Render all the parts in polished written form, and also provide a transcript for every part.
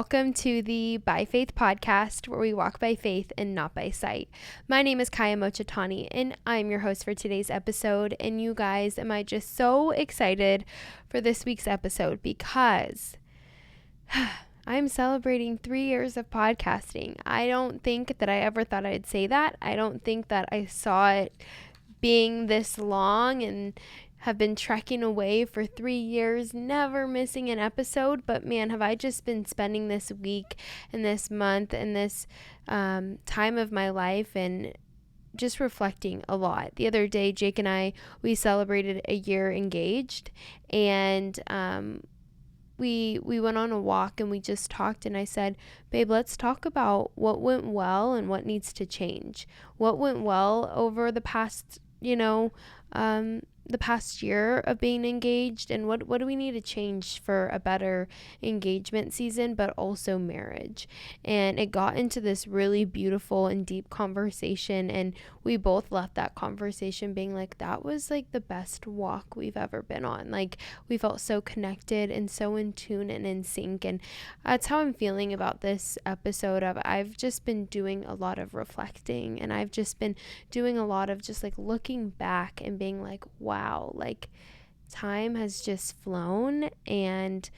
welcome to the By Faith podcast, where we walk by faith and not by sight. My name is Kaya Mochitani, and I'm your host for today's episode. And you guys, am I just so excited for this week's episode because I'm celebrating 3 years of podcasting. I don't think that I ever thought I'd say that. I don't think that I saw it being this long and have been trekking away for 3 years, never missing an episode. But man, have I just been spending this week and this month and this time of my life and just reflecting a lot. The other day, Jake and I, we celebrated a year engaged, and we went on a walk and we just talked, and I said, babe, let's talk about what went well and what needs to change. What went well over the past, the past year of being engaged, and what do we need to change for a better engagement season, but also marriage. And it got into this really beautiful and deep conversation, and we both left that conversation being like, that was like the best walk we've ever been on. Like, we felt so connected and so in tune and in sync, and that's how I'm feeling about this episode. I've just been doing a lot of reflecting, and I've just been doing a lot of just like looking back and being like, wow, like time has just flown. And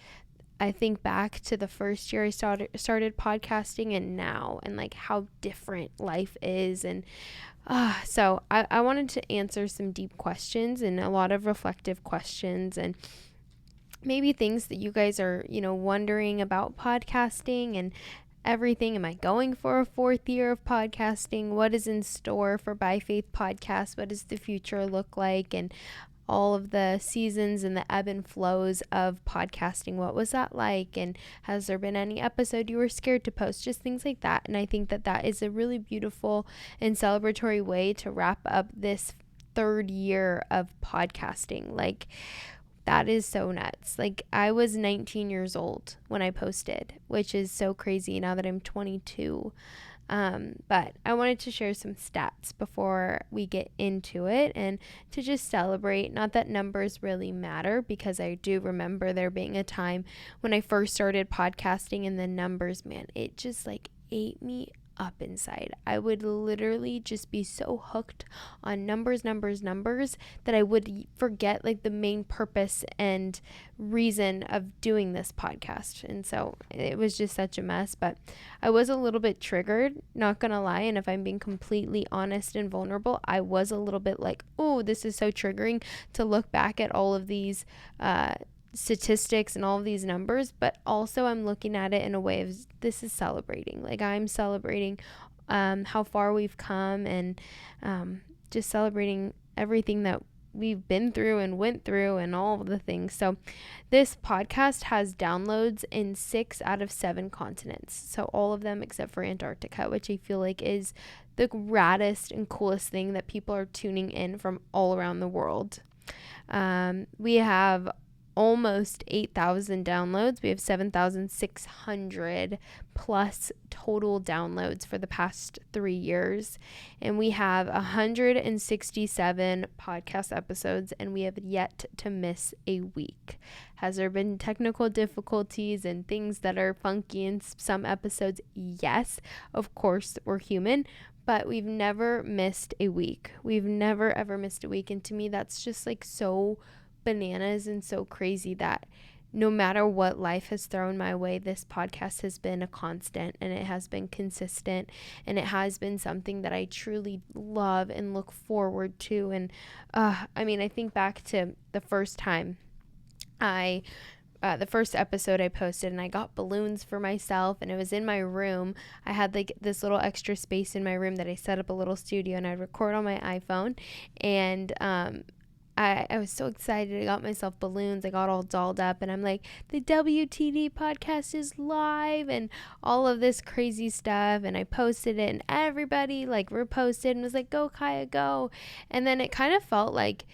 I think back to the first year I started podcasting and now, and like how different life is. And so I wanted to answer some deep questions and a lot of reflective questions, and maybe things that you guys are, wondering about podcasting and everything. Am I going for a 4th year of podcasting? What is in store for By Faith Podcast? What does the future look like? And all of the seasons and the ebb and flows of podcasting. What was that like? And has there been any episode you were scared to post? Just things like that. And I think that that is a really beautiful and celebratory way to wrap up this 3rd year of podcasting. Like, that is so nuts. Like, I was 19 years old when I posted, which is so crazy now that I'm 22. But I wanted to share some stats before we get into it, and to just celebrate. Not that numbers really matter, because I do remember there being a time when I first started podcasting, and the numbers, man, it just like ate me up inside. I would literally just be so hooked on numbers that I would forget like the main purpose and reason of doing this podcast. And so it was just such a mess, but I was a little bit triggered, not gonna lie. And if I'm being completely honest and vulnerable, I was a little bit like, oh, this is so triggering to look back at all of these statistics and all of these numbers. But also I'm looking at it in a way of, this is celebrating. Like, I'm celebrating how far we've come, and just celebrating everything that we've been through and went through and all of the things. So this podcast has downloads in 6 out of 7 continents, so all of them except for Antarctica, which I feel like is the raddest and coolest thing, that people are tuning in from all around the world. We have almost 8,000 downloads. We have 7,600 plus total downloads for the past 3 years. And we have 167 podcast episodes, and we have yet to miss a week. Has there been technical difficulties and things that are funky in some episodes? Yes, of course, we're human. But we've never missed a week. We've never ever missed a week. And to me, that's just like so bananas and so crazy, that no matter what life has thrown my way, this podcast has been a constant, and it has been consistent, and it has been something that I truly love and look forward to. And I think back to the first time the first episode I posted, and I got balloons for myself, and it was in my room. I had like this little extra space in my room that I set up a little studio, and I'd record on my iPhone. And I was so excited. I got myself balloons. I got all dolled up, and I'm like, the WTD podcast is live, and all of this crazy stuff. And I posted it, and everybody like reposted and was like, go Kaya, go. And then it kind of felt like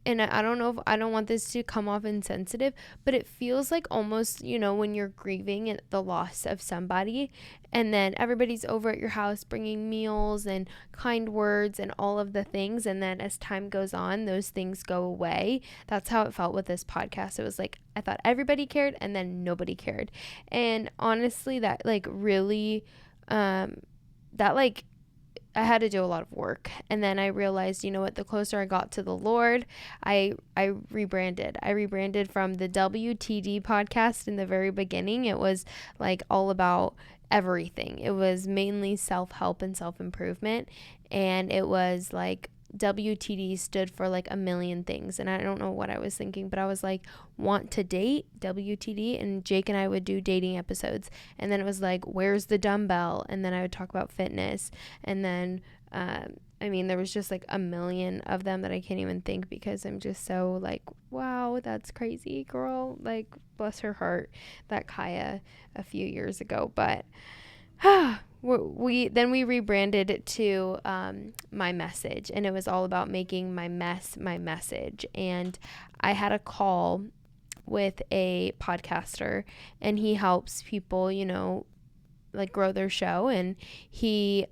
and I don't know if I don't want this to come off insensitive, but it feels like almost, when you're grieving the loss of somebody, and then everybody's over at your house bringing meals and kind words and all of the things. And then as time goes on, those things go away. That's how it felt with this podcast. It was like, I thought everybody cared and then nobody cared. And honestly, that like really, that like, I had to do a lot of work. And then I realized, what, the closer I got to the Lord, I rebranded. I rebranded from the WTD podcast in the very beginning. It was like all about everything. It was mainly self-help and self-improvement. And it was like WTD stood for like a million things. And I don't know what I was thinking, but I was like, want to date, WTD. And Jake and I would do dating episodes. And then it was like, where's the dumbbell? And then I would talk about fitness. And then, there was just like a million of them that I can't even think, because I'm just so like, wow, that's crazy, girl. Like, bless her heart, that Kaya a few years ago. But we rebranded it to My Message, and it was all about making my mess my message. And I had a call with a podcaster, and he helps people, like grow their show. And he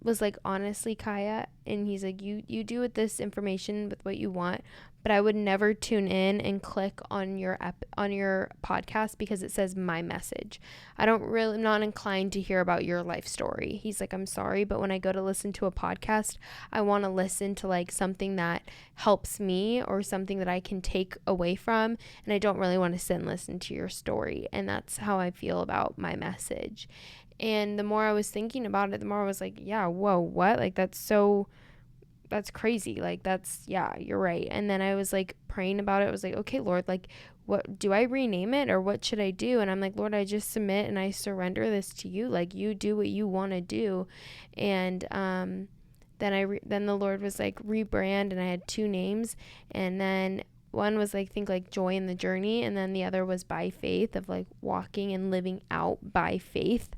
was like, honestly, Kaya, and he's like, you do with this information with what you want, but I would never tune in and click on your podcast because it says My Message. I'm not inclined to hear about your life story. He's like, I'm sorry, but when I go to listen to a podcast, I want to listen to like something that helps me or something that I can take away from, and I don't really want to sit and listen to your story. And that's how I feel about My Message. And the more I was thinking about it, the more I was like, yeah, whoa, what? Like, that's crazy. Like, yeah, you're right. And then I was like praying about it. I was like, okay, Lord, like, what do I rename it, or what should I do? And I'm like, Lord, I just submit and I surrender this to you. Like, you do what you want to do. And then the Lord was like, rebrand, and I had two names. And then one was like, think like joy in the journey, and then the other was by faith, of like walking and living out by faith.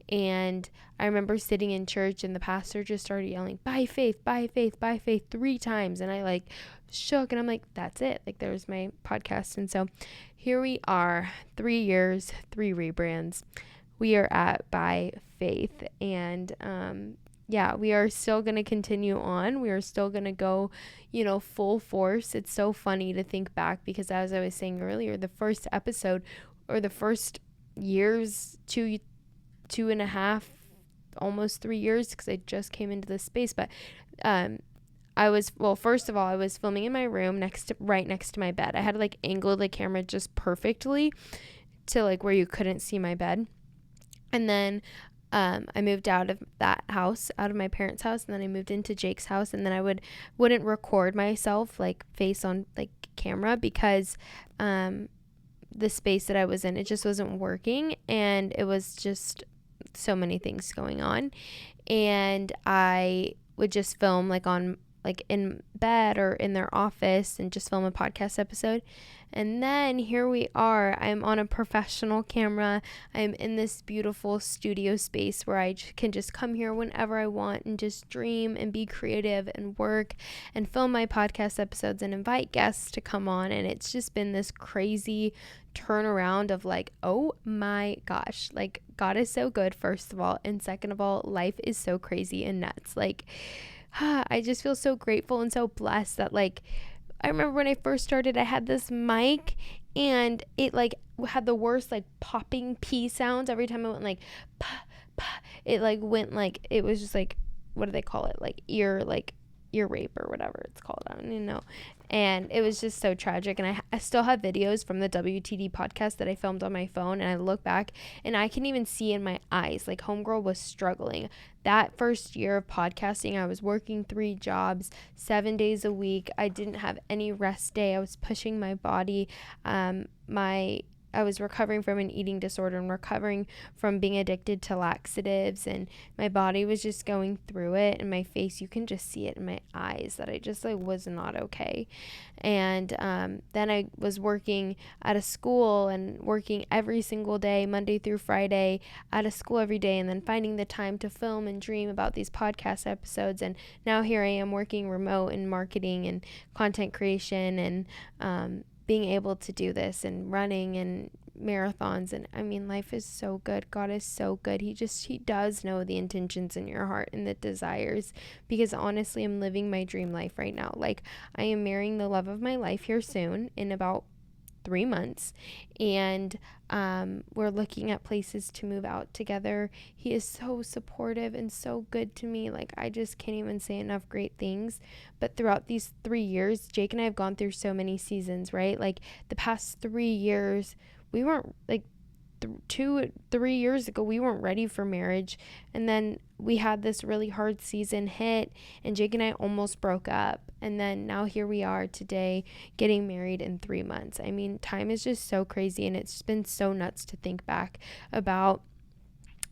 And I remember sitting in church, and the pastor just started yelling, by faith, by faith, by faith, 3 times. And I like shook, and I'm like, that's it. Like, there's my podcast. And so here we are, 3 years, 3 rebrands. We are at By Faith. And yeah, we are still going to continue on. We are still going to go, full force. It's so funny to think back, because as I was saying earlier, the first episode, or the first years, 2.5, almost 3 years, because I just came into this space. But first of all, I was filming in my room right next to my bed. I had like angled the camera just perfectly to like where you couldn't see my bed. And then I moved out of that house, out of my parents' house, and then I moved into Jake's house. And then I wouldn't record myself like face on like camera, because the space that I was in, it just wasn't working, and it was just so many things going on. And I would just film like in bed or in their office, and just film a podcast episode. And then here we are. I'm on a professional camera. I'm in this beautiful studio space where I can just come here whenever I want and just dream and be creative and work and film my podcast episodes and invite guests to come on. And it's just been this crazy turnaround of like, oh my gosh, like, God is so good, first of all. And second of all, life is so crazy and nuts. Like, I just feel so grateful and so blessed that, like, I remember when I first started, I had this mic, and it like had the worst like popping pee sounds every time I went like pa pa. It like went like, it was just like, what do they call it, like ear rape or whatever it's called, I don't even know. And it was just so tragic. And I still have videos from the WTD podcast that I filmed on my phone, and I look back and I can even see in my eyes, like, homegirl was struggling. That first year of podcasting, I was working 3 jobs, 7 days a week. I didn't have any rest day. I was pushing my body. I was recovering from an eating disorder and recovering from being addicted to laxatives, and my body was just going through it, and my face, you can just see it in my eyes that I just like was not okay. And then I was working at a school and working every single day, Monday through Friday, at a school every day, and then finding the time to film and dream about these podcast episodes. And now here I am working remote in marketing and content creation, and being able to do this and running and marathons. And I mean, life is so good. God is so good. He does know the intentions in your heart and the desires, because honestly, I'm living my dream life right now. Like, I am marrying the love of my life here soon in about 3 months, and we're looking at places to move out together. He is so supportive and so good to me. Like, I just can't even say enough great things. But throughout these 3 years, Jake and I have gone through so many seasons, right? Like, the past 3 years, we weren't like 3 years ago, we weren't ready for marriage. And then we had this really hard season hit, and Jake and I almost broke up. And then now here we are today, getting married in 3 months. I mean, time is just so crazy, and it's been so nuts to think back about.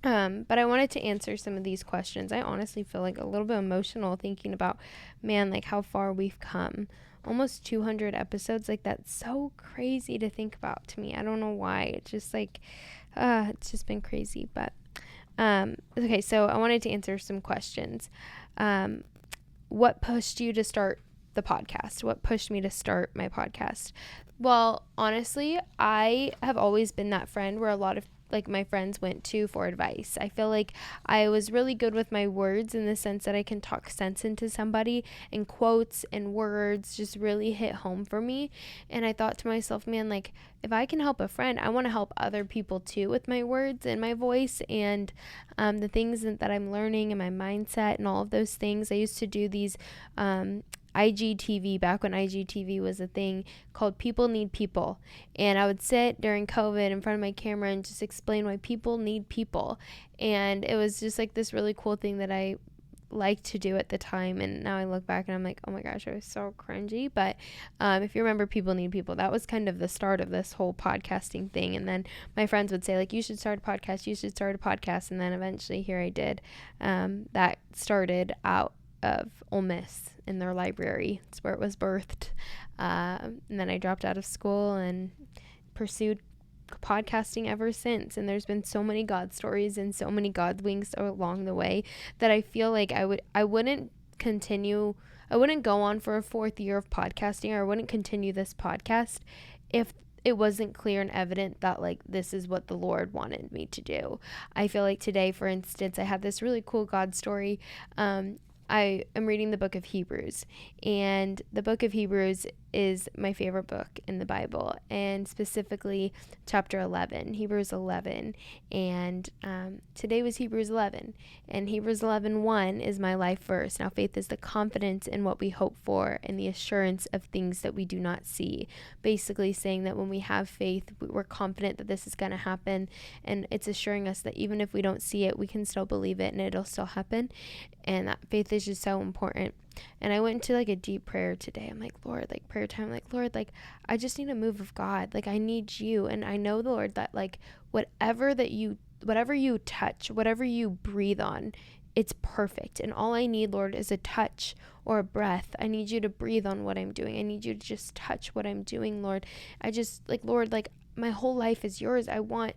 But I wanted to answer some of these questions. I honestly feel like a little bit emotional thinking about, man, like how far we've come. Almost 200 episodes. Like, that's so crazy to think about to me. I don't know why. It's just like, it's just been crazy. But, okay, so I wanted to answer some questions. What pushed you to start the podcast? What pushed me to start my podcast? Well, honestly, I have always been that friend where a lot of like my friends went to for advice. I feel like I was really good with my words in the sense that I can talk sense into somebody, and quotes and words just really hit home for me. And I thought to myself, man, like, if I can help a friend, I want to help other people too with my words and my voice, and the things that I'm learning and my mindset and all of those things. I used to do these IGTV, back when IGTV was a thing, called People Need People. And I would sit during COVID in front of my camera and just explain why people need people. And it was just like this really cool thing that I liked to do at the time. And now I look back and I'm like, oh my gosh, I was so cringy. But if you remember People Need People, that was kind of the start of this whole podcasting thing. And then my friends would say, like, you should start a podcast, you should start a podcast. And then eventually here I did. That started out of Ole Miss in their library. It's where it was birthed. And then I dropped out of school and pursued podcasting ever since. And there's been so many God stories and so many God winks along the way that I feel like I wouldn't go on for a 4th year of podcasting, or I wouldn't continue this podcast if it wasn't clear and evident that, like, this is what the Lord wanted me to do. I feel like today, for instance, I had this really cool God story. I am reading the book of Hebrews, and the book of Hebrews is my favorite book in the Bible, and specifically chapter 11, Hebrews 11, and today was Hebrews 11, and Hebrews 11:1 is my life verse. Now, faith is the confidence in what we hope for and the assurance of things that we do not see. Basically saying that when we have faith, we're confident that this is going to happen, and it's assuring us that even if we don't see it, we can still believe it and it'll still happen. And that faith is just so important. And I went into like a deep prayer today. I'm like, Lord, like prayer time, like, Lord, like, I just need a move of God. Like, I need you. And I know, the Lord, that like whatever you touch, whatever you breathe on, it's perfect. And all I need, Lord, is a touch or a breath. I need you to breathe on what I'm doing. I need you to just touch what I'm doing, Lord. I just, like, Lord, like, my whole life is yours. I want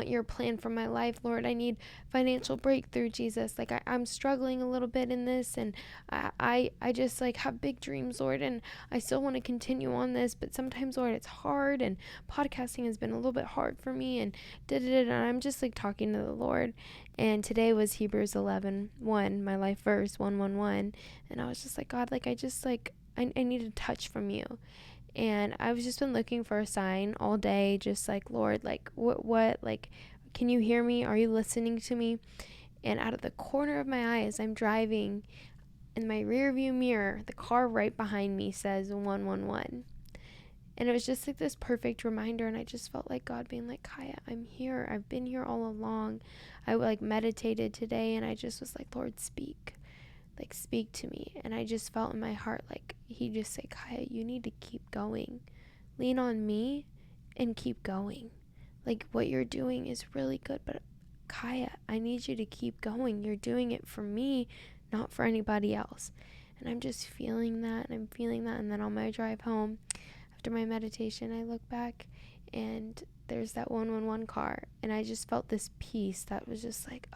your plan for my life, Lord. I need financial breakthrough, Jesus. Like, I'm struggling a little bit in this, and I just like have big dreams, Lord, and I still want to continue on this, but sometimes, Lord, it's hard, and podcasting has been a little bit hard for me, and and I'm just like talking to the Lord. And today was Hebrews 11:1, my life verse, 1:1, and I was just like, God, like, I need a touch from you. And I've just been looking for a sign all day, just like, Lord, like, what, like, can you hear me? Are you listening to me? And out of the corner of my eye, as I'm driving, in my rear view mirror, the car right behind me says 111. And it was just like this perfect reminder. And I just felt like God being like, Kaya, I'm here. I've been here all along. I like meditated today, and I just was like, Lord, speak. Like, speak to me. And I just felt in my heart like he just said, Kaya, you need to keep going. Lean on me, and keep going. Like, what you're doing is really good, but Kaya, I need you to keep going. You're doing it for me, not for anybody else. And I'm just feeling that, and I'm feeling that. And then on my drive home, after my meditation, I look back and there's that 111 car. And I just felt this peace that was just like,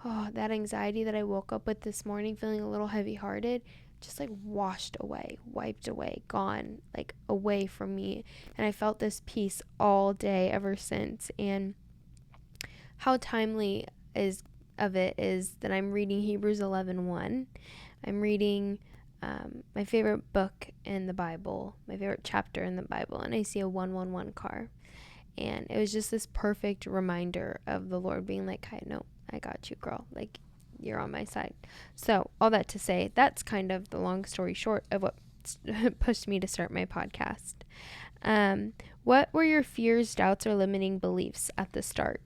oh, that anxiety that I woke up with this morning, feeling a little heavy hearted, just like washed away, wiped away, gone, like away from me. And I felt this peace all day ever since. And how timely is that I'm reading Hebrews 11:1. I'm reading my favorite book in the Bible, my favorite chapter in the Bible, and I see a 111 car. And it was just this perfect reminder of the Lord being like, no, I got you, girl. Like, you're on my side. So all that to say, that's kind of the long story short of what pushed me to start my podcast. What were your fears, doubts, or limiting beliefs at the start?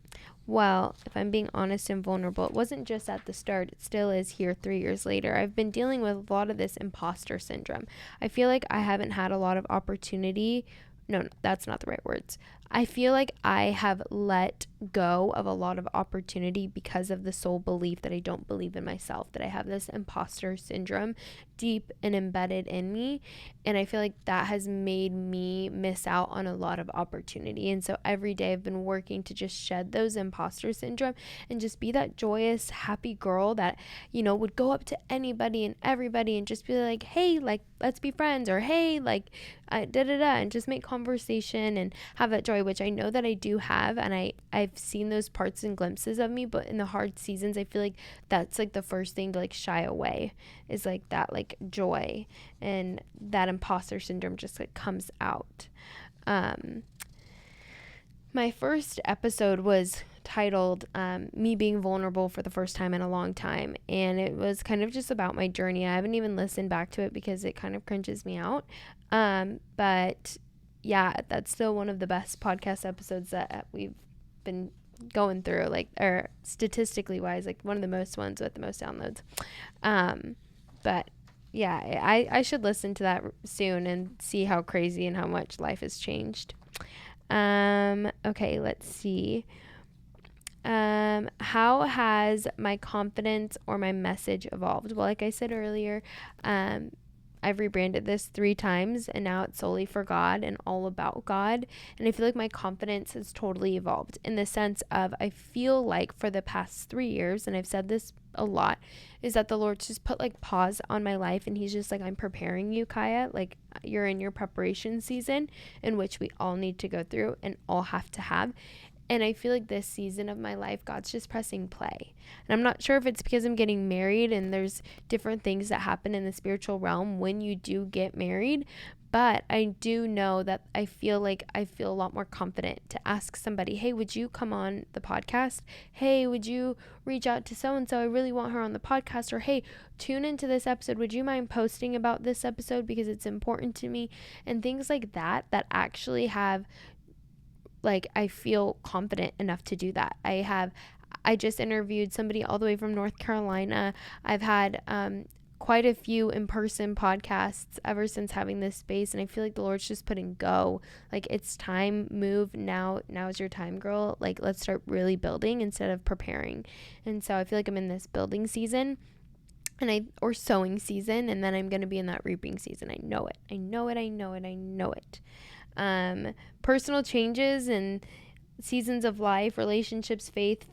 Well, if I'm being honest and vulnerable, it wasn't just at the start. It still is here 3 years later. I've been dealing with a lot of this imposter syndrome. I feel like I haven't had a lot of opportunity. No, that's not the right words. I feel like I have let go of a lot of opportunity because of the sole belief that I don't believe in myself, that I have this imposter syndrome deep and embedded in me. And I feel like that has made me miss out on a lot of opportunity. And so every day I've been working to just shed those imposter syndrome and just be that joyous, happy girl that, would go up to anybody and everybody and just be like, hey, like, let's be friends, or hey, like, and just make conversation and have that joy, which I know that I do have. And I've seen those parts and glimpses of me, but in the hard seasons, I feel like that's like the first thing to like shy away, is like that like joy, and that imposter syndrome just like comes out. My first episode was titled me being vulnerable for the first time in a long time, and it was kind of just about my journey. I haven't even listened back to it because it kind of cringes me out, but yeah, that's still one of the best podcast episodes that we've been going through, like, or statistically wise, like one of the most ones with the most downloads. But yeah, I should listen to that soon and see how crazy and how much life has changed. Okay, let's see. How has my confidence or my message evolved? Well, like I said earlier, I've rebranded this 3 times, and now it's solely for God and all about God. And I feel like my confidence has totally evolved in the sense of, I feel like for the past 3 years, and I've said this a lot, is that the Lord's just put like pause on my life, and he's just like, I'm preparing you, Kaya. Like, you're in your preparation season, in which we all need to go through and all have to have. And I feel like this season of my life, God's just pressing play. And I'm not sure if it's because I'm getting married and there's different things that happen in the spiritual realm when you do get married. But I do know that I feel a lot more confident to ask somebody, hey, would you come on the podcast? Hey, would you reach out to so-and-so? I really want her on the podcast. Or, hey, tune into this episode. Would you mind posting about this episode because it's important to me? And things like that actually have, like, I feel confident enough to do that. I just interviewed somebody all the way from North Carolina. I've had quite a few in-person podcasts ever since having this space, and I feel like the Lord's just putting go. Like, it's time, move, now's your time, girl. Like, let's start really building instead of preparing. And so I feel like I'm in this building season, or sowing season, and then I'm going to be in that reaping season. I know it. Personal changes and seasons of life, relationships, faith,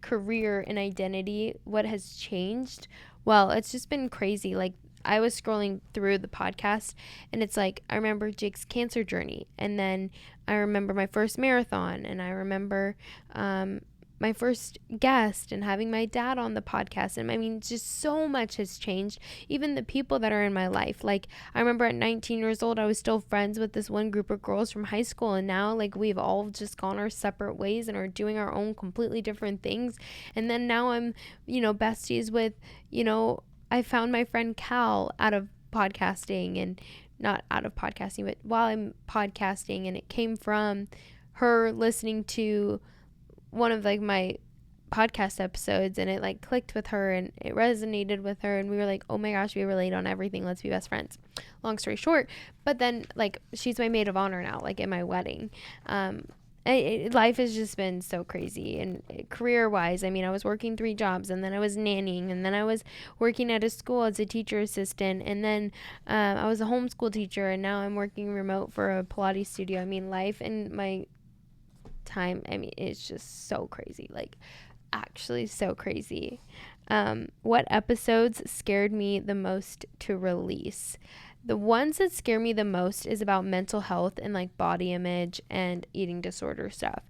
career, and identity. What has changed? Well, it's just been crazy. Like, I was scrolling through the podcast, and it's like, I remember Jake's cancer journey, and then I remember my first marathon, and I remember my first guest and having my dad on the podcast. And I mean, just so much has changed. Even the people that are in my life. Like, I remember at 19 years old, I was still friends with this one group of girls from high school. And now, like, we've all just gone our separate ways and are doing our own completely different things. And then now I'm, besties with, I found my friend Cal out of podcasting, and not out of podcasting, but while I'm podcasting. And it came from her listening to one of like my podcast episodes, and it like clicked with her and it resonated with her, and we were like, oh my gosh, we relate on everything, let's be best friends. Long story short, but then like she's my maid of honor now, like in my wedding. Life has just been so crazy, and career wise, I mean, I was working 3 jobs, and then I was nannying, and then I was working at a school as a teacher assistant, and then I was a homeschool teacher, and now I'm working remote for a Pilates studio. I mean, life and my time, I mean, it's just so crazy, like actually so crazy. What episodes scared me the most to release? The ones that scare me the most is about mental health and like body image and eating disorder stuff.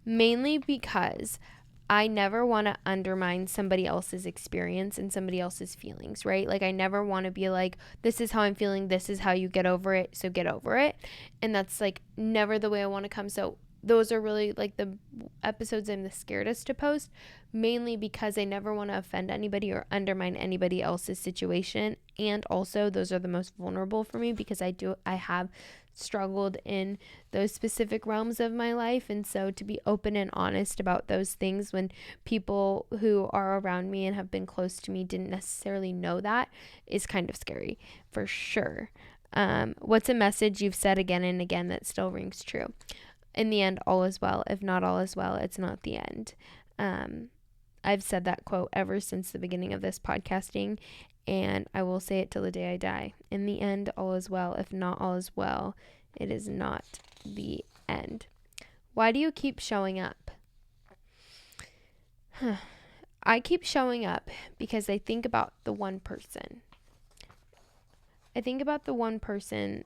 Mainly because I never want to undermine somebody else's experience and somebody else's feelings, right? Like I never want to be like, this is how I'm feeling, this is how you get over it, so get over it. And that's like never the way I want to come. So those are really like the episodes I'm the scaredest to post, mainly because I never want to offend anybody or undermine anybody else's situation. And also those are the most vulnerable for me because I have struggled in those specific realms of my life. And so to be open and honest about those things when people who are around me and have been close to me didn't necessarily know that is kind of scary for sure. What's a message you've said again and again that still rings true? In the end, all is well. If not all is well, it's not the end. I've said that quote ever since the beginning of this podcasting, and I will say it till the day I die. In the end, all is well. If not all is well, it is not the end. Why do you keep showing up? I keep showing up because I think about the one person. I think about the one person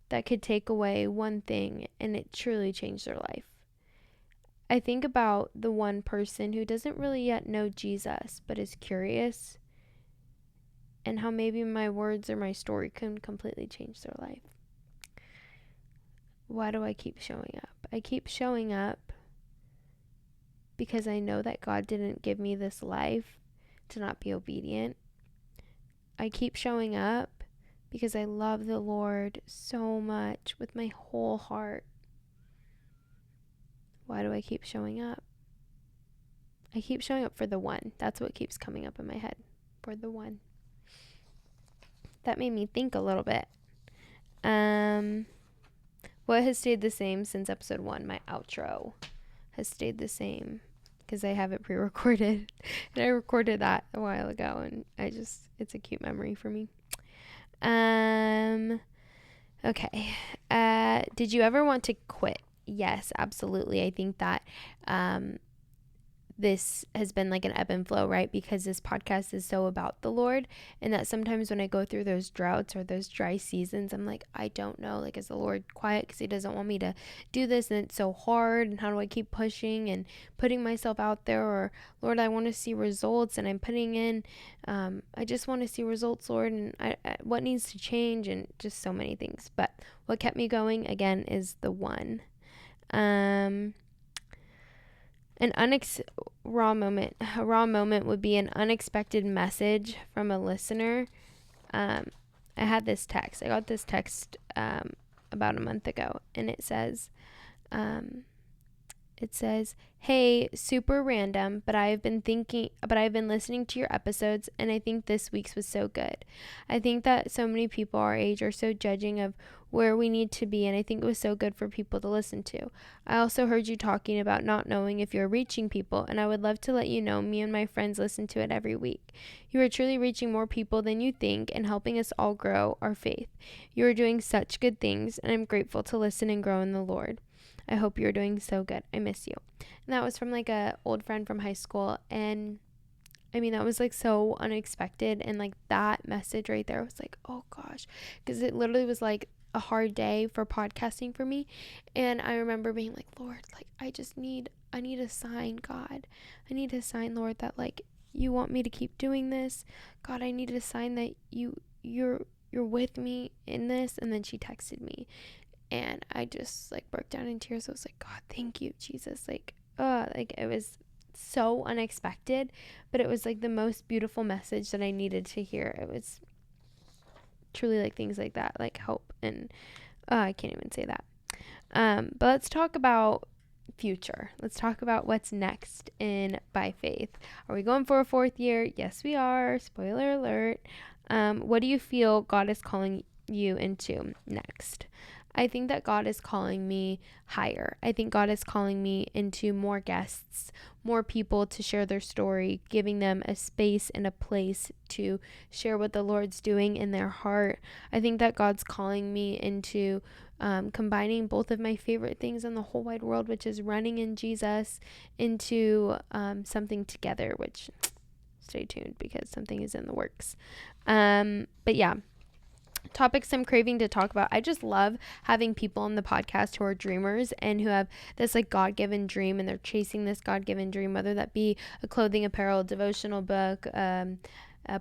that could take away one thing and it truly changed their life. I think about the one person who doesn't really yet know Jesus, but is curious, and how maybe my words or my story can completely change their life. Why do I keep showing up? I keep showing up because I know that God didn't give me this life to not be obedient. I keep showing up because I love the Lord so much with my whole heart. Why do I keep showing up? I keep showing up for the one. That's what keeps coming up in my head. For the one. That made me think a little bit. What has stayed the same since episode 1? My outro has stayed the same because I have it pre-recorded. And I recorded that a while ago, and it's a cute memory for me. Okay. Did you ever want to quit? Yes, absolutely. I think that this has been like an ebb and flow, right? Because this podcast is so about the Lord, and that sometimes when I go through those droughts or those dry seasons, I'm like, I don't know, like, is the Lord quiet because he doesn't want me to do this and it's so hard, and how do I keep pushing and putting myself out there? Or Lord, I want to see results and I'm putting in, I just want to see results, Lord, and I what needs to change, and just so many things. But what kept me going again is the one. A raw moment would be an unexpected message from a listener. I got this text about a month ago, and it says, hey, super random, but I've been listening to your episodes, and I think this week's was so good. I think that so many people our age are so judging of where we need to be, and I think it was so good for people to listen to. I also heard you talking about not knowing if you're reaching people, and I would love to let you know me and my friends listen to it every week. You are truly reaching more people than you think and helping us all grow our faith. You are doing such good things, and I'm grateful to listen and grow in the Lord. I hope you're doing so good. I miss you. And that was from like a old friend from high school. And I mean, that was like so unexpected. And like that message right there was like, oh gosh, because it literally was like a hard day for podcasting for me. And I remember being like, Lord, like I need a sign, God. I need a sign, Lord, that like you want me to keep doing this. God, I need a sign that you're with me in this. And then she texted me. And I just like broke down in tears. I was like, God, thank you, Jesus. Like it was so unexpected, but it was like the most beautiful message that I needed to hear. It was truly like things like that, like hope, and I can't even say that. But let's talk about future. Let's talk about what's next in By Faith. Are we going for a 4th year? Yes, we are. Spoiler alert. What do you feel God is calling you into next? I think that God is calling me higher. I think God is calling me into more guests, more people to share their story, giving them a space and a place to share what the Lord's doing in their heart. I think that God's calling me into combining both of my favorite things in the whole wide world, which is running in Jesus, into something together, which stay tuned because something is in the works. But yeah. Topics I'm craving to talk about. I just love having people on the podcast who are dreamers and who have this like God-given dream, and they're chasing this God-given dream, whether that be a clothing, apparel, devotional book, a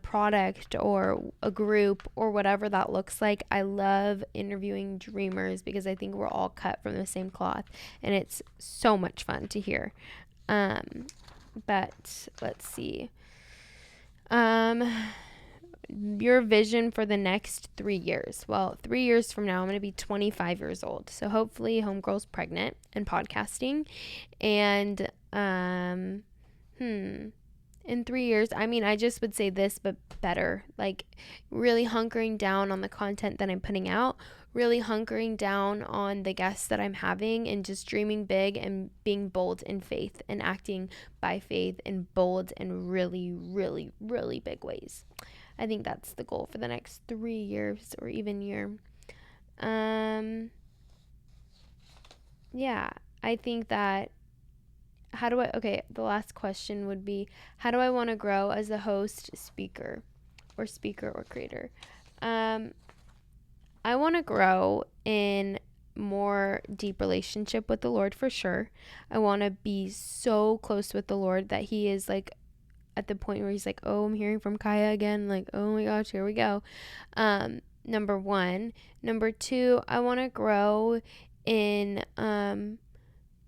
product, or a group, or whatever that looks like. I love interviewing dreamers because I think we're all cut from the same cloth, and it's so much fun to hear. But let's see. Your vision for the next 3 years. Well, 3 years from now, I'm going to be 25 years old. So hopefully homegirl's pregnant and podcasting. And, in 3 years, I mean, I just would say this, but better, like really hunkering down on the content that I'm putting out, really hunkering down on the guests that I'm having, and just dreaming big and being bold in faith and acting by faith in bold and really, really, really big ways. I think that's the goal for the next 3 years or even year. Yeah, I think that the last question would be, how do I want to grow as a host, speaker or creator? I want to grow in more deep relationship with the Lord for sure. I want to be so close with the Lord that he is like at the point where he's like, oh, I'm hearing from Kaya again. Like, oh my gosh, here we go. Number 1. Number 2, I want to grow in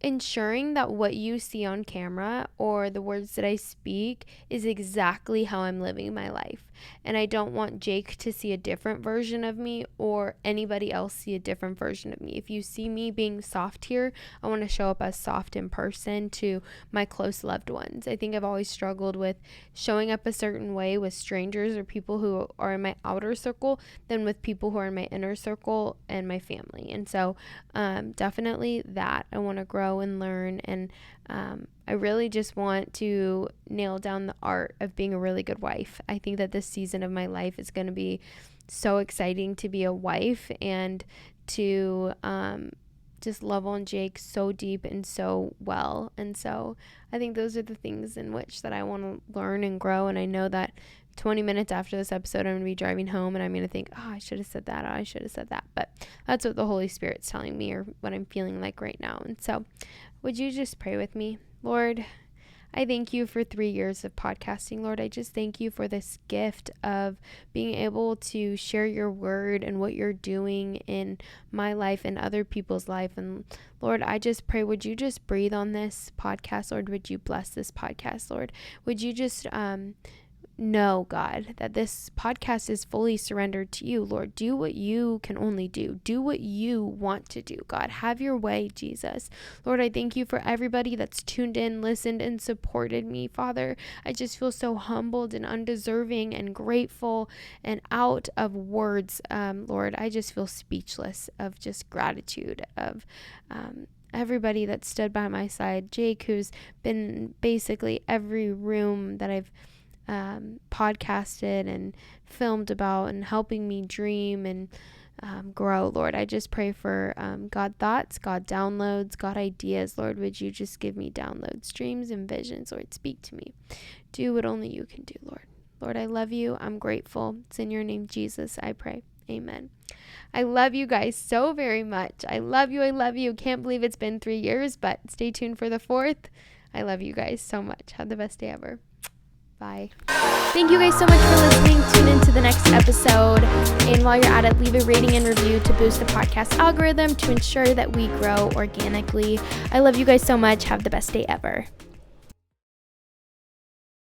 ensuring that what you see on camera or the words that I speak is exactly how I'm living my life. And I don't want Jake to see a different version of me or anybody else see a different version of me. If you see me being soft here, I want to show up as soft in person to my close loved ones. I think I've always struggled with showing up a certain way with strangers or people who are in my outer circle than with people who are in my inner circle and my family. And so definitely that I want to grow and learn, and I really just want to nail down the art of being a really good wife. I think that this season of my life is going to be so exciting to be a wife and to just love on Jake so deep and so well. And so I think those are the things in which that I want to learn and grow. And I know that 20 minutes after this episode, I'm going to be driving home and I'm going to think, oh, I should have said that. Oh, I should have said that. But that's what the Holy Spirit's telling me, or what I'm feeling like right now. And so would you just pray with me? Lord, I thank you for 3 years of podcasting. Lord, I just thank you for this gift of being able to share your word and what you're doing in my life and other people's life. And Lord, I just pray, would you just breathe on this podcast? Lord, would you bless this podcast? Lord, would you just know, God, that this podcast is fully surrendered to you. Lord, do what you can only do. Do what you want to do, God. Have your way, Jesus. Lord, I thank you for everybody that's tuned in, listened, and supported me, Father. I just feel so humbled and undeserving and grateful and out of words, Lord. I just feel speechless of just gratitude of everybody that stood by my side. Jake, who's been basically every room that I've podcasted and filmed about and helping me dream and grow. Lord, I just pray for God thoughts, God downloads, God ideas. Lord, would you just give me downloads, dreams, and visions? Lord, speak to me. Do what only you can do, Lord. Lord, I love you. I'm grateful. It's in your name, Jesus, I pray. Amen. I love you guys so very much. I love you. I love you. Can't believe it's been 3 years, but stay tuned for the 4th. I love you guys so much. Have the best day ever. Bye. Thank you guys so much for listening. Tune into the next episode. And while you're at it, leave a rating and review to boost the podcast algorithm to ensure that we grow organically. I love you guys so much. Have the best day ever.